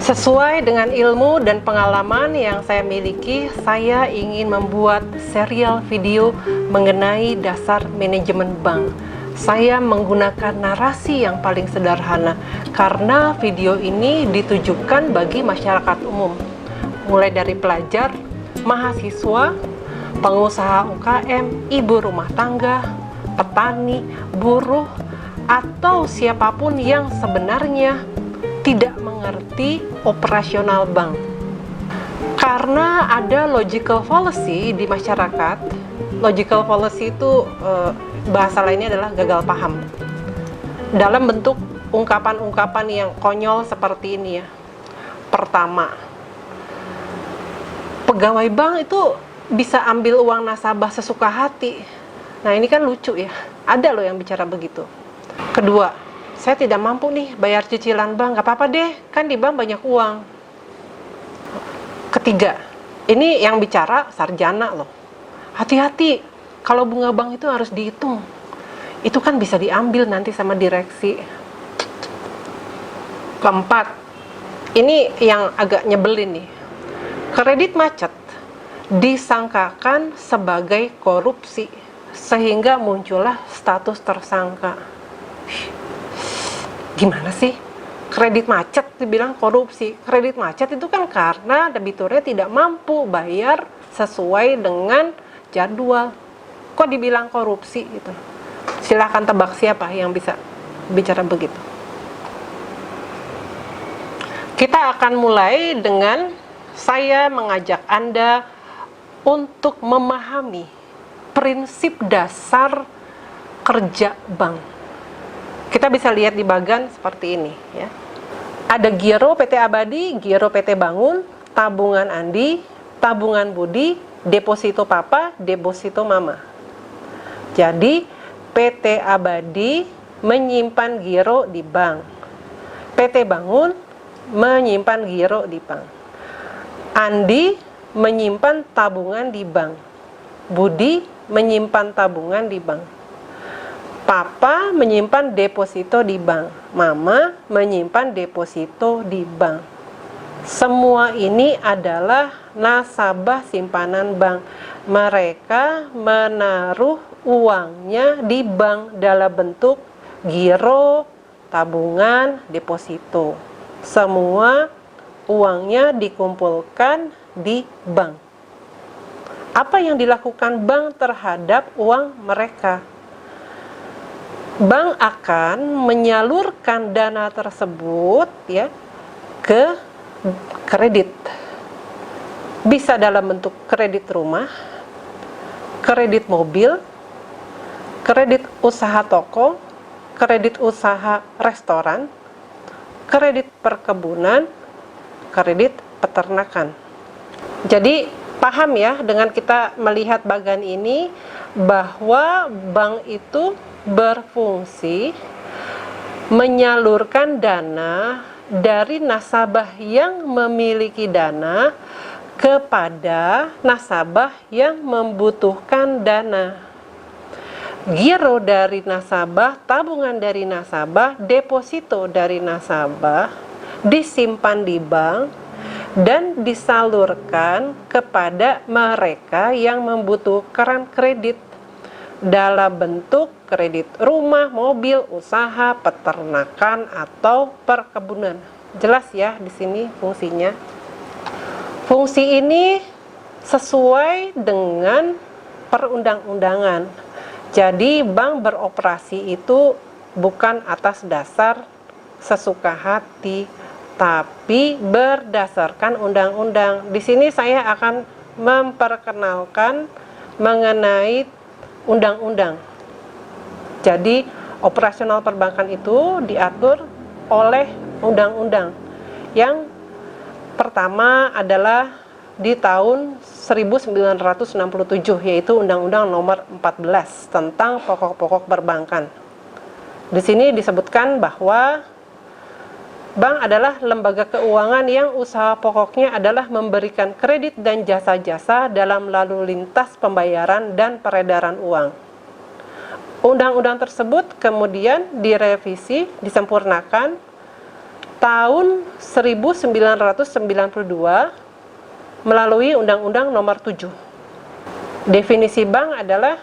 Sesuai dengan ilmu dan pengalaman yang saya miliki, saya ingin membuat serial video mengenai dasar manajemen bank. Saya menggunakan narasi yang paling sederhana karena video ini ditujukan bagi masyarakat umum, mulai dari pelajar, mahasiswa, pengusaha UKM, ibu rumah tangga, petani, buruh, atau siapapun yang sebenarnya tidak mengerti operasional bank. Karena ada logical fallacy di masyarakat. Logical fallacy itu bahasa lainnya adalah gagal paham. Dalam bentuk ungkapan-ungkapan yang konyol seperti ini ya. Pertama, pegawai bank itu bisa ambil uang nasabah sesuka hati. Nah, ini kan lucu ya. Ada loh yang bicara begitu. Kedua, saya tidak mampu nih bayar cicilan bank, gak apa-apa deh, kan di bank banyak uang. Ketiga, ini yang bicara sarjana loh. Hati-hati, kalau bunga bank itu harus dihitung. Itu kan bisa diambil nanti sama direksi. Keempat, ini yang agak nyebelin nih. Kredit macet disangkakan sebagai korupsi, sehingga muncullah status tersangka. Gimana sih? Kredit macet dibilang korupsi. Kredit macet itu kan karena debiturnya tidak mampu bayar sesuai dengan jadwal. Kok dibilang korupsi gitu? Silahkan tebak siapa yang bisa bicara begitu. Kita akan mulai dengan saya mengajak Anda untuk memahami prinsip dasar kerja bank. Kita bisa lihat di bagan seperti ini ya. Ada giro PT Abadi, giro PT Bangun, tabungan Andi, tabungan Budi, deposito Papa, deposito Mama. Jadi PT Abadi menyimpan giro di bank. PT Bangun menyimpan giro di bank. Andi menyimpan tabungan di bank. Budi menyimpan tabungan di bank. Papa menyimpan deposito di bank, Mama menyimpan deposito di bank. Semua ini adalah nasabah simpanan bank. Mereka menaruh uangnya di bank dalam bentuk giro, tabungan, deposito. Semua uangnya dikumpulkan di bank. Apa yang dilakukan bank terhadap uang mereka? Bank akan menyalurkan dana tersebut ya ke kredit. Bisa dalam bentuk kredit rumah, kredit mobil, kredit usaha toko, kredit usaha restoran, kredit perkebunan, kredit peternakan. Jadi paham ya dengan kita melihat bagan ini bahwa bank itu berfungsi menyalurkan dana dari nasabah yang memiliki dana kepada nasabah yang membutuhkan dana. Giro dari nasabah, tabungan dari nasabah, deposito dari nasabah disimpan di bank dan disalurkan kepada mereka yang membutuhkan kredit dalam bentuk kredit rumah, mobil, usaha, peternakan, atau perkebunan. Jelas ya di sini fungsinya. Fungsi ini sesuai dengan perundang-undangan. Jadi bank beroperasi itu bukan atas dasar sesuka hati, tapi berdasarkan undang-undang. Di sini saya akan memperkenalkan mengenai undang-undang. Jadi operasional perbankan itu diatur oleh undang-undang. Yang pertama adalah di tahun 1967, yaitu Undang-Undang Nomor 14 tentang pokok-pokok perbankan. Di sini disebutkan bahwa bank adalah lembaga keuangan yang usaha pokoknya adalah memberikan kredit dan jasa-jasa dalam lalu lintas pembayaran dan peredaran uang. Undang-undang tersebut kemudian direvisi, disempurnakan tahun 1992 melalui Undang-Undang Nomor 7. Definisi bank adalah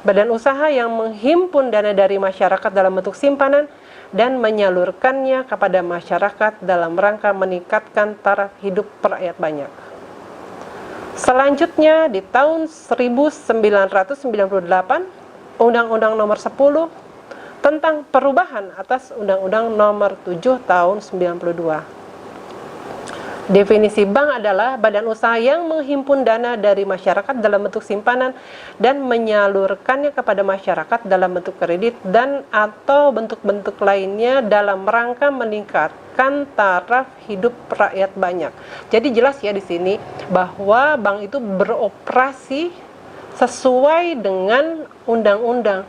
badan usaha yang menghimpun dana dari masyarakat dalam bentuk simpanan dan menyalurkannya kepada masyarakat dalam rangka meningkatkan taraf hidup rakyat banyak. Selanjutnya di tahun 1998, Undang-Undang Nomor 10 tentang perubahan atas Undang-Undang Nomor 7 tahun 92. Definisi bank adalah badan usaha yang menghimpun dana dari masyarakat dalam bentuk simpanan dan menyalurkannya kepada masyarakat dalam bentuk kredit dan atau bentuk-bentuk lainnya dalam rangka meningkatkan taraf hidup rakyat banyak. Jadi jelas ya di sini bahwa bank itu beroperasi sesuai dengan undang-undang.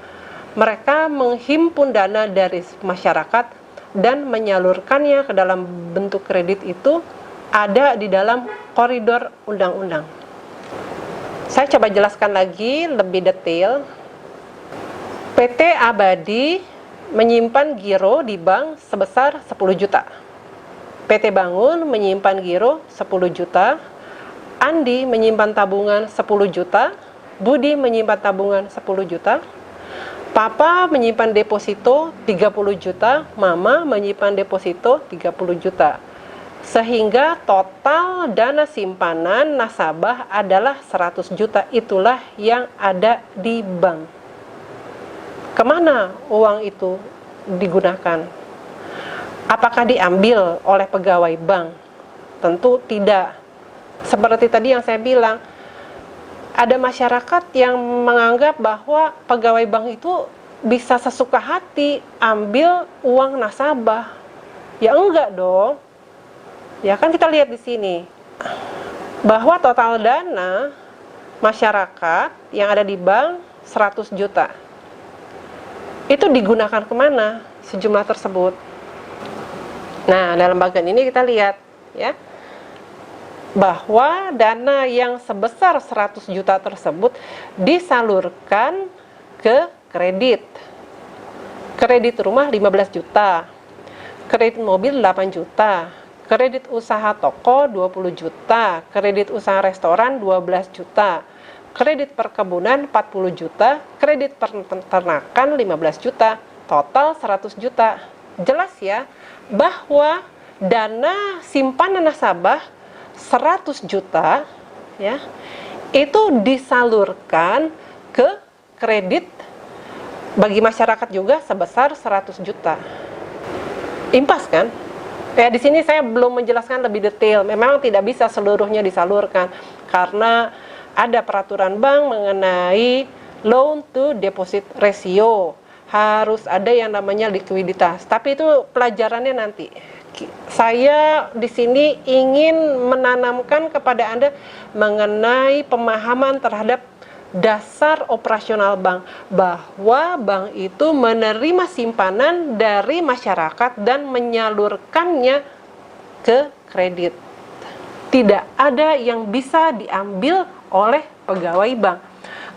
Mereka menghimpun dana dari masyarakat dan menyalurkannya ke dalam bentuk kredit itu ada di dalam koridor undang-undang. Saya coba jelaskan lagi lebih detail. PT Abadi menyimpan giro di bank sebesar 10 juta. PT Bangun menyimpan giro 10 juta. Andi menyimpan tabungan 10 juta. Budi menyimpan tabungan 10 juta. Papa menyimpan deposito 30 juta. Mama menyimpan deposito 30 juta. Sehingga total dana simpanan nasabah adalah 100 juta. Itulah yang ada di bank. Kemana uang itu digunakan? Apakah diambil oleh pegawai bank? Tentu tidak. Seperti tadi yang saya bilang, ada masyarakat yang menganggap bahwa pegawai bank itu bisa sesuka hati ambil uang nasabah. Ya enggak dong. Ya kan kita lihat di sini bahwa total dana masyarakat yang ada di bank 100 juta. Itu digunakan kemana sejumlah tersebut? Nah, dalam bagian ini kita lihat ya bahwa dana yang sebesar 100 juta tersebut disalurkan ke kredit. Kredit rumah 15 juta. Kredit mobil 8 juta. Kredit usaha toko 20 juta, kredit usaha restoran 12 juta, kredit perkebunan 40 juta, kredit peternakan 15 juta, total 100 juta. Jelas ya bahwa dana simpanan nasabah 100 juta ya itu disalurkan ke kredit bagi masyarakat juga sebesar 100 juta. Impas kan? Ya, di sini saya belum menjelaskan lebih detail. Memang tidak bisa seluruhnya disalurkan karena ada peraturan bank mengenai loan to deposit ratio. Harus ada yang namanya likuiditas. Tapi itu pelajarannya nanti. Saya di sini ingin menanamkan kepada Anda mengenai pemahaman terhadap dasar operasional bank, bahwa bank itu menerima simpanan dari masyarakat dan menyalurkannya ke kredit. Tidak ada yang bisa diambil oleh pegawai bank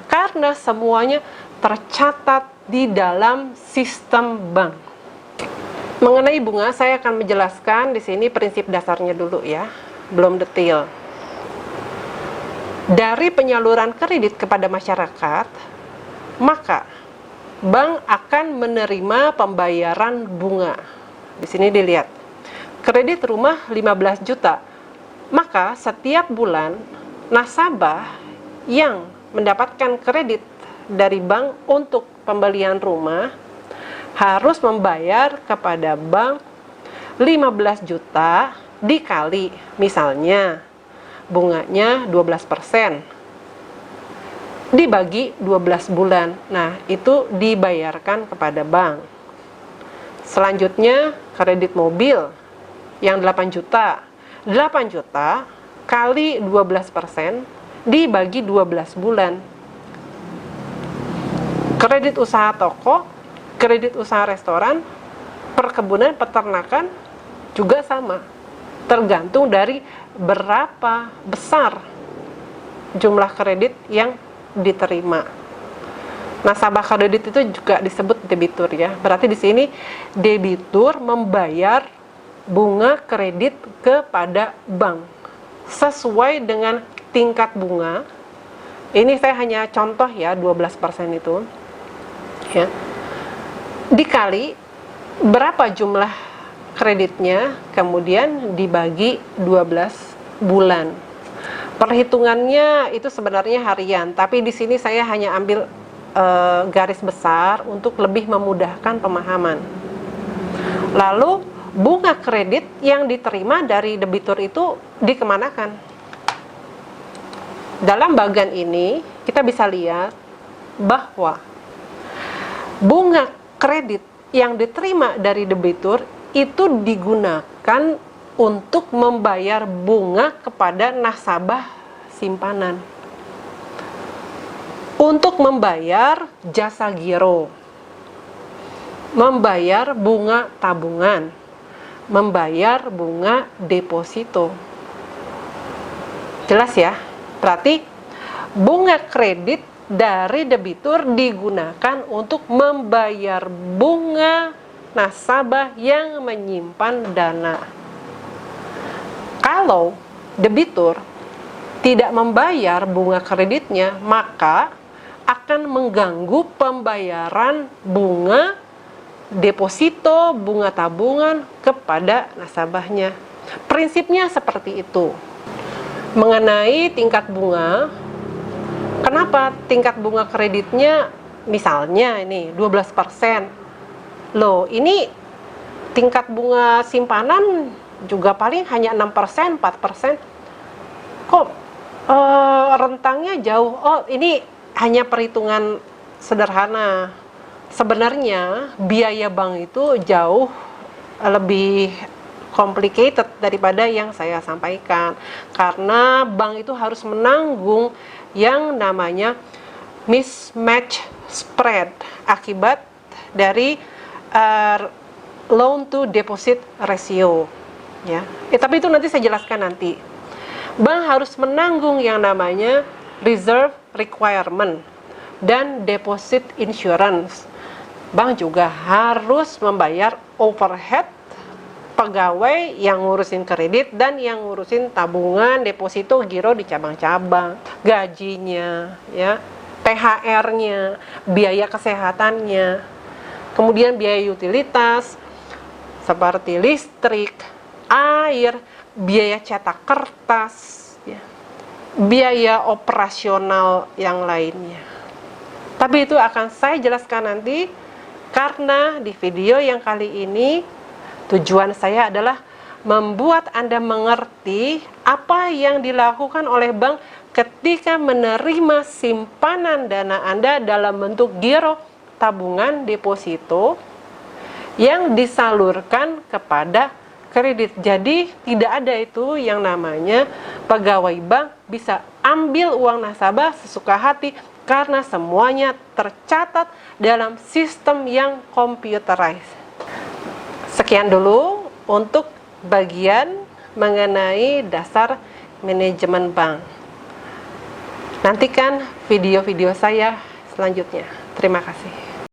karena semuanya tercatat di dalam sistem bank. Mengenai bunga, saya akan menjelaskan di sini prinsip dasarnya dulu ya, belum detail. Dari penyaluran kredit kepada masyarakat, maka bank akan menerima pembayaran bunga. Di sini dilihat, kredit rumah 15 juta. Maka setiap bulan nasabah yang mendapatkan kredit dari bank untuk pembelian rumah harus membayar kepada bank 15 juta dikali misalnya bunganya 12% dibagi 12 bulan. Nah, itu dibayarkan kepada bank. Selanjutnya, kredit mobil yang 8 juta. 8 juta kali 12% dibagi 12 bulan. Kredit usaha toko, kredit usaha restoran, perkebunan, peternakan juga sama. Tergantung dari berapa besar jumlah kredit yang diterima. Nasabah kredit itu juga disebut debitur ya. Berarti di sini debitur membayar bunga kredit kepada bank sesuai dengan tingkat bunga. Ini saya hanya contoh ya, 12% itu ya, dikali berapa jumlah kreditnya, kemudian dibagi 12 bulan. Perhitungannya itu sebenarnya harian, tapi di sini saya hanya ambil garis besar untuk lebih memudahkan pemahaman. Lalu bunga kredit yang diterima dari debitur itu dikemanakan? Dalam bagian ini kita bisa lihat bahwa bunga kredit yang diterima dari debitur itu digunakan untuk membayar bunga kepada nasabah simpanan, untuk membayar jasa giro, membayar bunga tabungan, membayar bunga deposito. Jelas ya? Berarti bunga kredit dari debitur digunakan untuk membayar bunga nasabah yang menyimpan dana. Kalau debitur tidak membayar bunga kreditnya, maka akan mengganggu pembayaran bunga deposito, bunga tabungan kepada nasabahnya. Prinsipnya seperti itu. Mengenai tingkat bunga, kenapa tingkat bunga kreditnya misalnya ini 12%? Loh, ini tingkat bunga simpanan juga paling hanya 6%, 4%. Kok rentangnya jauh? Oh, ini hanya perhitungan sederhana. Sebenarnya biaya bank itu jauh lebih complicated daripada yang saya sampaikan, karena bank itu harus menanggung yang namanya mismatch spread akibat dari loan to deposit ratio ya. Tapi itu nanti saya jelaskan nanti. Bank harus menanggung yang namanya reserve requirement dan deposit insurance. Bank juga harus membayar overhead pegawai yang ngurusin kredit dan yang ngurusin tabungan, deposito, giro di cabang-cabang, gajinya, ya, THR-nya, biaya kesehatannya, kemudian biaya utilitas seperti listrik, air, biaya cetak kertas, ya, biaya operasional yang lainnya. Tapi itu akan saya jelaskan nanti, karena di video yang kali ini tujuan saya adalah membuat Anda mengerti apa yang dilakukan oleh bank ketika menerima simpanan dana Anda dalam bentuk giro, tabungan, deposito yang disalurkan kepada kredit. Jadi tidak ada itu yang namanya pegawai bank bisa ambil uang nasabah sesuka hati, karena semuanya tercatat dalam sistem yang computerized. Sekian dulu untuk bagian mengenai dasar manajemen bank. Nantikan video-video saya selanjutnya. Terima kasih.